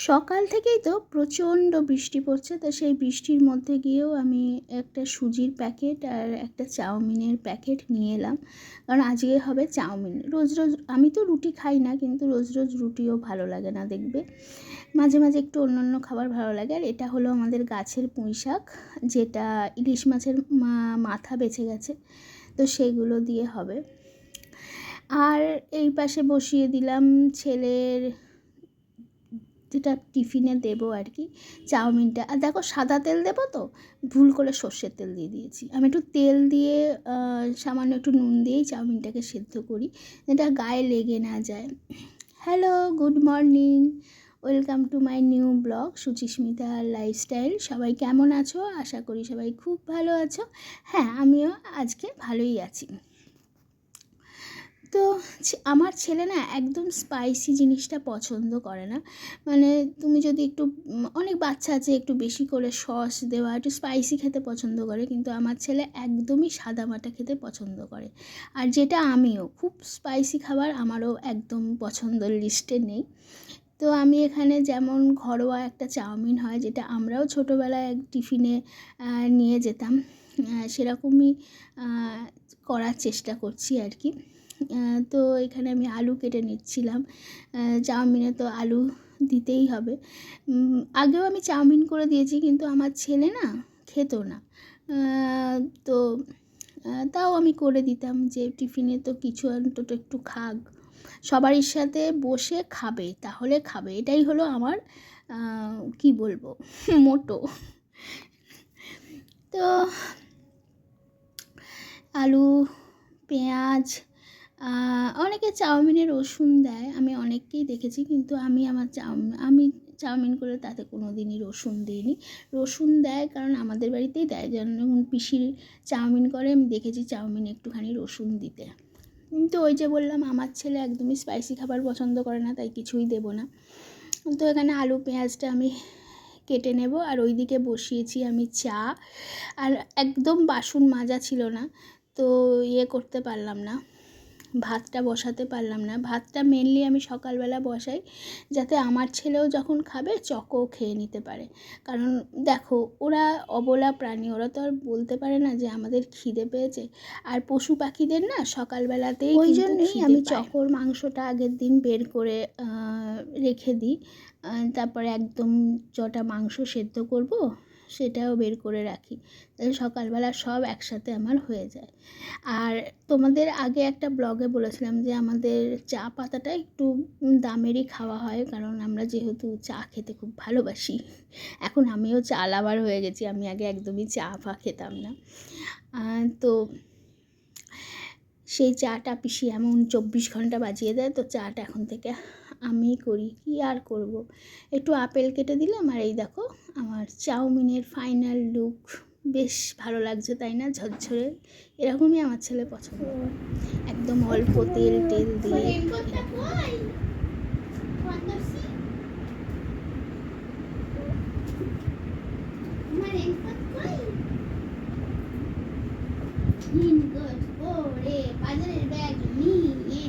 সকাল থেকেই তো প্রচণ্ড বৃষ্টি পড়ছে, তো সেই বৃষ্টির মধ্যে গিয়েও আমি একটা সুজির প্যাকেট আর একটা চাউমিনের প্যাকেট নিয়ে এলাম। কারণ আজকে হবে চাউমিন। রোজ রোজ আমি তো রুটি খাই না, কিন্তু রোজ রোজ রুটিও ভালো লাগে না দেখবে, মাঝে মাঝে একটু অন্য অন্য খাবার ভালো লাগে। আর এটা হলো আমাদের গাছের পুঁই শাক, যেটা ইলিশ মাছের মাথা বেঁচে গেছে, তো সেগুলো দিয়ে হবে। আর এই পাশে বসিয়ে দিলাম ছেলের যেটা টিফিনে দেবো আর কি, চাউমিনটা। আর দেখো, সাদা তেল দেবো তো ভুল করে সর্ষের তেল দিয়ে দিয়েছি। আমি একটু তেল দিয়ে সামান্য একটু নুন দিয়েই চাউমিনটাকে সেদ্ধ করি, যেটা গায়ে লেগে না যায়। Hello, good morning, welcome to my new blog Suchismita lifestyle. সবাই কেমন আছো? আশা করি সবাই খুব ভালো আছো। হ্যাঁ, আমিও আজকে ভালোই আছি। তো আমার ছেলে না একদম স্পাইসি জিনিসটা পছন্দ করে না। মানে তুমি যদি একটু অনেক বাচ্চা আছে একটু বেশি করে সস দেওয়া, একটু স্পাইসি খেতে পছন্দ করে, কিন্তু আমার ছেলে একদমই সাদামাটা খেতে পছন্দ করে। আর যেটা আমিও, খুব স্পাইসি খাবার আমারও একদম পছন্দের লিস্টে নেই। তো আমি এখানে যেমন ঘরোয়া একটা চাউমিন হয়, যেটা আমরাও ছোটোবেলায় টিফিনে নিয়ে যেতাম, সেরকমই করার চেষ্টা করছি আর কি। তো এখানে আমি আলু কেটে নিচ্ছিলাম। চাউমিনে তো আলু দিতেই হবে। আগেও আমি চাউমিন করে দিয়েছি, কিন্তু আমার ছেলে না খেত না। তো তাও আমি করে দিতাম, যে টিফিনে তো কিছু অন্তত একটু খাক, সবারই সাথে বসে খাবে, তাহলে খাবে। এটাই হলো আমার কি বলবো মোটো। তো আলু, পেঁয়াজ, অনেকে চাউমিনে রসুন দেয়, আমি অনেককেই দেখেছি, কিন্তু আমি চাউমিন করে তাতে কোনো দিনই রসুন দিইনি। রসুন দেয় কারণ আমাদের বাড়িতেই দেয়, যখন পিসির চাউমিন করে আমি দেখেছি চাউমিনে একটুখানি রসুন দিতে। কিন্তু ওই যে বললাম, আমার ছেলে একদমই স্পাইসি খাবার পছন্দ করে না, তাই কিছুই দেবো না। তো এখানে আলু পেঁয়াজটা আমি কেটে নেব, আর ওইদিকে বসিয়েছি আমি চা। আর একদম বাসন মাজা ছিল না, তো করতে পারলাম না, ভাতটা বসাতে পারলাম না। ভাতটা মেনলি আমি সকালবেলা বসাই, যাতে আমার ছেলেও যখন খাবে চকও খেয়ে নিতে পারে। কারণ দেখো, ওরা অবলা প্রাণী, ওরা তো আর বলতে পারে না যে আমাদের খিদে পেয়েছে। আর পশু পাখিদের না সকালবেলাতেই ওই জন্যই আমি চকর মাংসটা আগের দিন বের করে রেখে দিই। তারপরে একদম যটা মাংস সেদ্ধ করব সেটাও বের করে রাখি, তাহলে সকালবেলা সব একসাথে আমার হয়ে যায়। আর তোমাদের আগে একটা ব্লগে বলেছিলাম যে আমাদের চা পাতাটা একটু দামেরই খাওয়া হয়, কারণ আমরা যেহেতু চা খেতে খুব ভালোবাসি। এখন আমিও চা লাভার হয়ে গেছি, আমি আগে একদমই চা খেতাম না। তো সেই চাটা পিসি এমন 24 ঘন্টা বাজিয়ে দেয়, তো চাটা এখন থেকে আমি করি, কি আর করব। একটু আপেল কেটে দিলাম, আর এই দেখো আমার চাউমিনের ফাইনাল লুক। বেশ ভালো লাগছে, তাই না? ঝরঝরে, এরকমই আমার ছেলে পছন্দ, একদম অল্প তেল দিয়ে। বাজারের ব্যাগ নিয়ে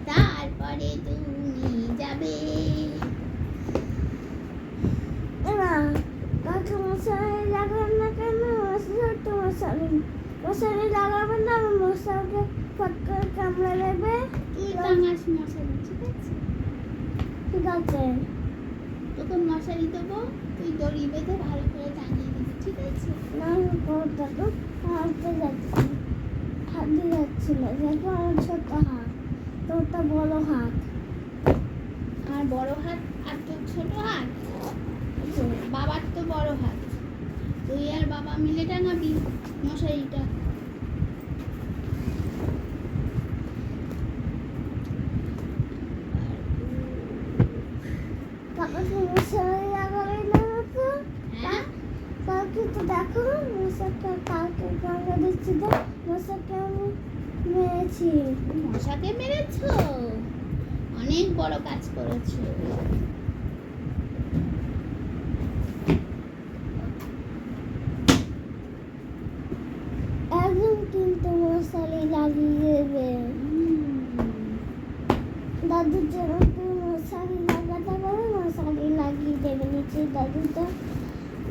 তারপরে তুমি যাবে। মশারি লাগাবেন না কেন? মশারি লাগাবেন না, মশাকে ফট করে কামড়ে দেবে। তুই টাঙাস মশারি, ঠিক আছে? ঠিক আছে, তোকে মশারি দেবো, তুই দড়ি বেঁধে ভালো করে টাঙিয়ে দিবি, ঠিক আছে? না করতে তো হাঁটতে যাচ্ছি না, দেখো আমার ছোট হাত, তোরটা বড় হাত। আমার বড় হাত আর তোর ছোট হাত, বাবার তো বড় হাত, তুই আর বাবা মিলে টাঙাবি মশারিটা। কাকাকে মশারি লাগাবে না তো? হ্যাঁ, কালকে তো দেখো মশাকে কালকে কামড়ে দিচ্ছি, তো মশাকে আমি মেরেছি। মশাকে মেরেছো? অনেক বড় কাজ করেছো। একদম কিন্তু মশারি লাগিয়ে দেবে। দাদুর জন্য মশারি লাগাতে পারো, মশারি লাগিয়ে দাদুটা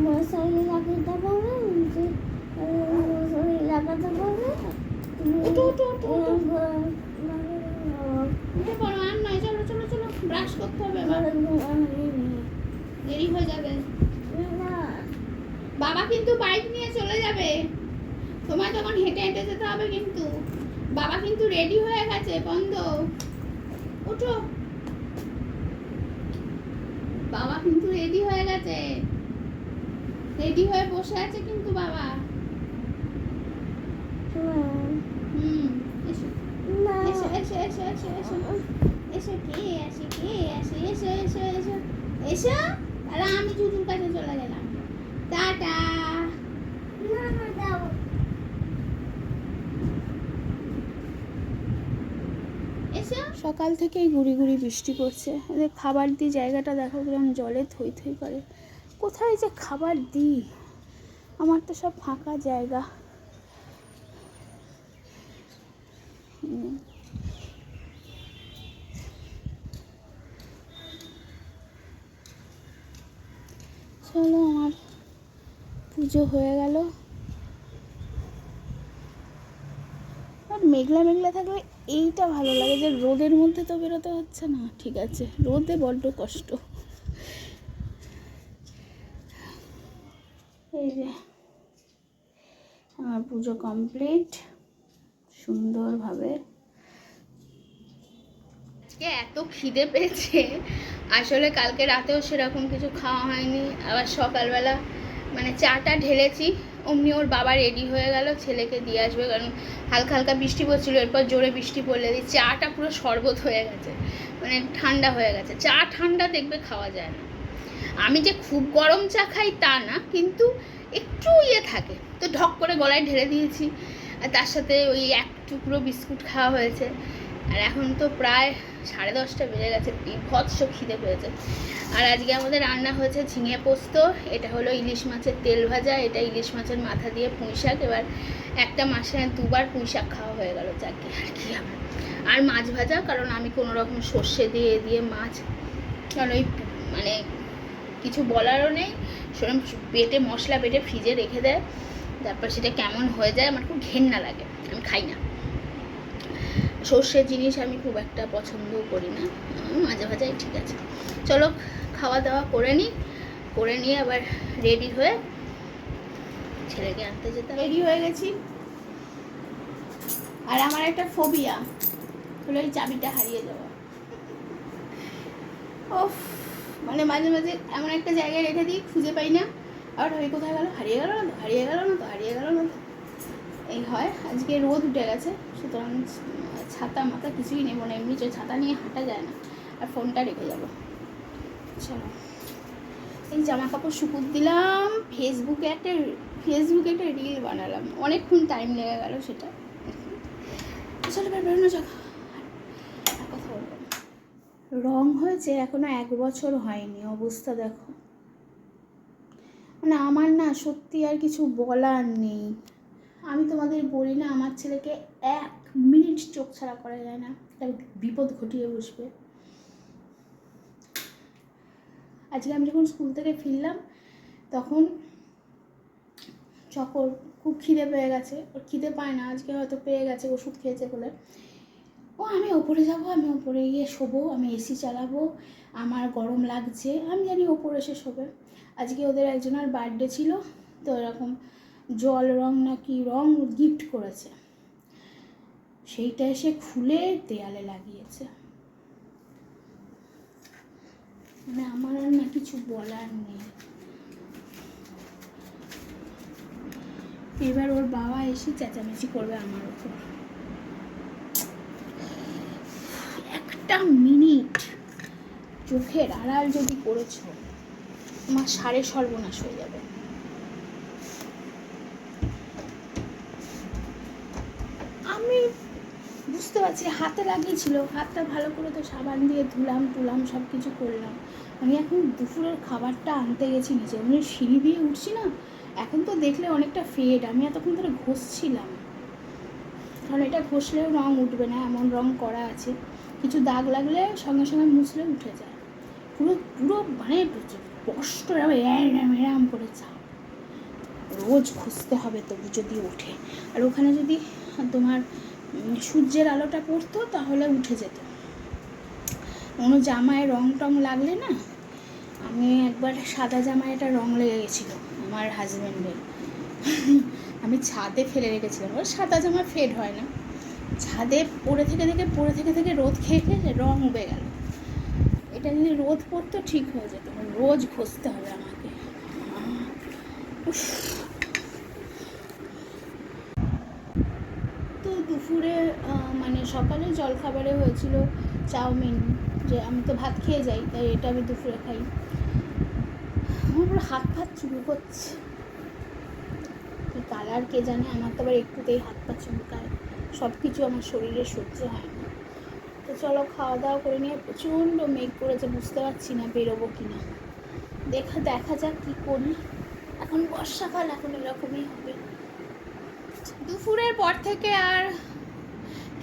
মশারি লাগাতে পারবে, নিচে মশারি লাগাতে পারবে। তুমি উঠো, উঠো, উঠো, উঠো। এরকম উঠে পড়ো, আর নয়, চলো চলো চলো, ব্রাশ করতে হবে এবার, দেরি হয়ে যাবে। না বাবা কিন্তু বাইক নিয়ে চলে যাবে, তোমায় তখন হেঁটে হেঁটে যেতে হবে কিন্তু। বাবা কিন্তু রেডি হয়ে গেছে, বন্ধ। উঠো, বাবা কিন্তু রেডি হয়ে গেছে, রেডি হয়ে বসে আছে কিন্তু বাবা। হুম, এসো না এসো এসো এসো এসো এসো এসো, কে আসে, কে আসে, এসো এসো এসো এসো। তাহলে আমি জুজুর কাছে চলে গেলাম, টাটা। না না দাও। এসো। সকাল থেকেই গুড়ি গুড়ি বৃষ্টি পড়ছে, ওদের খাবার দিই, জায়গাটা দেখো কিরকম জলে থই থই করে। কোথায় যে খাবার দিই, আমার তো সব ফাঁকা জায়গা। চলো, আমার পুজো হয়ে গেল। আর মেঘলা মেঘলা থাকলে এইটা ভালো লাগে যে রোদের মধ্যে তো বেরোতে হচ্ছে না, ঠিক আছে, রোদে বড্ড কষ্ট। এই যে আমার পুজো কমপ্লিট সুন্দরভাবে। এত খিদে পেয়েছে, আসলে কালকে রাতেও সেরকম কিছু খাওয়া হয়নি। আবার সকালবেলা মানে চাটা ঢেলেছি, অমনি ওর বাবা রেডি হয়ে গেল ছেলেকে দিয়ে আসবে, কারণ হালকা হালকা বৃষ্টি পড়ছিল, এরপর জোরে বৃষ্টি পড়লে চাটা পুরো শরবত হয়ে গেছে, মানে ঠান্ডা হয়ে গেছে। চা ঠান্ডা দেখবে খাওয়া যায় না। আমি যে খুব গরম চা খাই তা না, কিন্তু একটু ইয়ে থাকে তো ঢক করে গলায় ঢেলে দিয়েছি, আর তার সাথে ওই এক টুকরো বিস্কুট খাওয়া হয়েছে। আর এখন তো প্রায় 10:30 বেজে গেছে, বিভৎস খিদে পেয়েছে। আর আজকে আমাদের রান্না হয়েছে ঝিঙে পোস্ত, এটা হলো ইলিশ মাছের তেল ভাজা, এটা ইলিশ মাছের মাথা দিয়ে পুঁই শাক। এবার একটা মাসে 2বার পুঁই শাক খাওয়া হয়ে গেল, যাকে আর কি হবে। আর মাছ ভাজা, কারণ আমি কোনো রকম সর্ষে দিয়ে দিয়ে মাছ, কারণ ওই মানে কিছু বলারও নেই, সেরকম বেটে মশলা বেটে ফ্রিজে রেখে দেয়, তারপর সেটা কেমন হয়ে যায়, আমার খুব ঘেন্না লাগে, আমি খাই না সর্ষের জিনিস, আমি খুব একটা পছন্দও করি না, মাঝে মাঝে ঠিক আছে। চলো খাওয়া দাওয়া করে নিয়ে আবার রেডি হয়ে ছেলেকে আনতে যেতাম। রেডি হয়ে গেছি। আর আমার একটা ফোবিয়া হলো এই চাবিটা হারিয়ে যাওয়া। ওফ, মানে মাঝে মাঝে এমন একটা জায়গায় রেখে দিই, খুঁজে পাই না, আর ওই কোথায় গেল, হারিয়ে গেল না তো, হারিয়ে গেল না তো, হারিয়ে গেল না তো, এই হয়। আজকে রোদ উঠে গেছে, সুতরাং ছাতা মাথা কিছুই নেবো না, এমনি ছাতা নিয়ে হাঁটা যায় না, আর ফোনটা রেখে যাবো। চলো, এই জামা কাপড় শুকুত দিলাম, ফেসবুকে একটা রিল বানালাম, অনেকক্ষণ টাইম লেগে গেল সেটা। চলো বেরোনো যাক, আর কথা বলবো না। রং হয়েছে এখনো 1 বছর হয়নি, অবস্থা দেখো, মানে আমার না সত্যি আর কিছু বলার নেই। আমি তোমাদের বলি না, আমার ছেলেকে 1 মিনিট চোখ ছাড়া করা যায় না, তার বিপদ ঘটিয়ে বসবে। আজকে আমি যখন স্কুল থেকে ফিরলাম তখন চকর খুব খিদে পেয়ে গেছে, ওর খিদে পায় না, আজকে হয়তো পেয়ে গেছে ওষুধ খেয়েছে বলে। ও আমি ওপরে যাবো, আমি ওপরে গিয়ে শোবো, আমি এসি চালাবো, আমার গরম লাগছে, আমি জানি ওপরে এসে শোবে। আজকে ওদের একজনের বার্থডে ছিল, তো এরকম জল রং না কি রং গিফট করেছে, সেইটা এসে খুলে দেয়ালে লাগিয়েছে। মানে আমার আর না কিছু বলার নেই। এবার ওর বাবা এসে চেঁচামেচি করবে আমার উপর। একটা মিনিট চোখের আড়াল যদি করেছ, আমার সাড়ে সর্বনাশ হয়ে যাবে। আমি বুঝতে পারছি, হাতে লাগিয়েছিল, হাতটা ভালো করে তো সাবান দিয়ে ধুলাম সব কিছু করলাম। আমি এখন দুপুরের খাবারটা আনতে গেছি নিচে, আমি সিঁড়ি দিয়ে উঠছি না, এখন তো দেখলে অনেকটা ফেড, আমি এতক্ষণ ধরে ঘষছিলাম, কারণ এটা ঘষলেও রং উঠবে না, এমন রং করা আছে, কিছু দাগ লাগলে সঙ্গে সঙ্গে মুছলে উঠে যায়। পুরো পুরো মানে স্পষ্ট এরম এরম করে চাপ, রোজ খুঁজতে হবে তবু যদি ওঠে। আর ওখানে যদি তোমার সূর্যের আলোটা পড়তো তাহলে উঠে যেত। কোনো জামায় রং টং লাগলে না, আমি একবার সাদা জামায় একটা রং লেগে গেছিলো আমার হাজব্যান্ডের, আমি ছাদে ফেলে রেখেছিলাম। ওর সাদা জামা ফেড হয় না, ছাদে পড়ে থেকে রোদ খেয়ে রং উবে গেল। এটা যদি রোদ পড়তো ঠিক হয়ে যেত, রোজ ঘষতে হবে আমাকে। তো দুপুরে মানে সকালে জলখাবারে হয়েছিল চাউমিন, যে আমি তো ভাত খেয়ে যাই তাই এটা আমি দুপুরে খাই। আমার পুরো হাত ফাত চুলকোচ্ছে, কি কালার কে জানে, আমার তো আবার একটুতেই হাত পা চুলকায়, সব কিছু আমার শরীরে সহ্য হয় না। তো চলো খাওয়া দাওয়া করে নিয়ে, প্রচণ্ড মেঘ করেছে, বুঝতে পারছি না বেরোবো কি না, দেখা যাক কী করি। এখন বর্ষাকাল, এখন এরকমই হবে। দুপুরের পর থেকে আর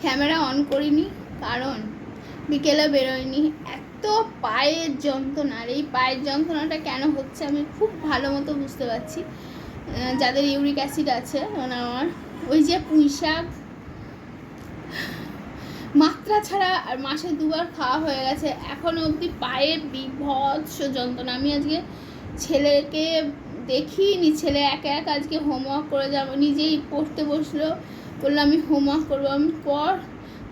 ক্যামেরা অন করিনি, কারণ বিকেলে বেরোয়নি। এত পায়ের যন্ত্রণা, আর এই পায়ের যন্ত্রণাটা কেন হচ্ছে আমি খুব ভালো মতো বুঝতে পারছি। যাদের ইউরিক অ্যাসিড আছে, মানে আমার ওই যে পুঁই শাক মাত্রা ছাড়া আর মাসে 2 বার খাওয়া হয়ে গেছে, এখনও অবধি পায়ে বিভৎস যন্ত্রণা। আমি আজকে ছেলেকে দেখিনি, ছেলে একা আজকে হোমওয়ার্ক করে যাবো, নিজেই পড়তে বসলো, বললো আমি হোমওয়ার্ক করবো, আমি পর,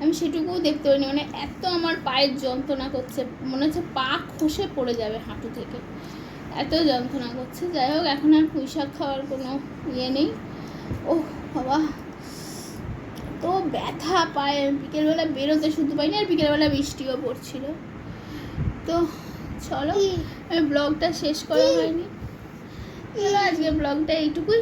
আমি সেটুকুও দেখতে পাইনি। মানে এত আমার পায়ের যন্ত্রণা করছে, মনে হচ্ছে পা খসে পড়ে যাবে হাঁটু থেকে, এত যন্ত্রণা করছে। যাই হোক, এখন আর পুঁই শাক খাওয়ার কোনো ইয়ে নেই। ও বাবা, তো ব্যথা পায়ে, বিকেলবেলা বেরোতে শুধু পাইনি, আর বিকেলবেলা বৃষ্টিও পড়ছিল। তো চলো, আমি ব্লগটা শেষ করা হয়নি, চলো আজকে ব্লগটা এইটুকুই।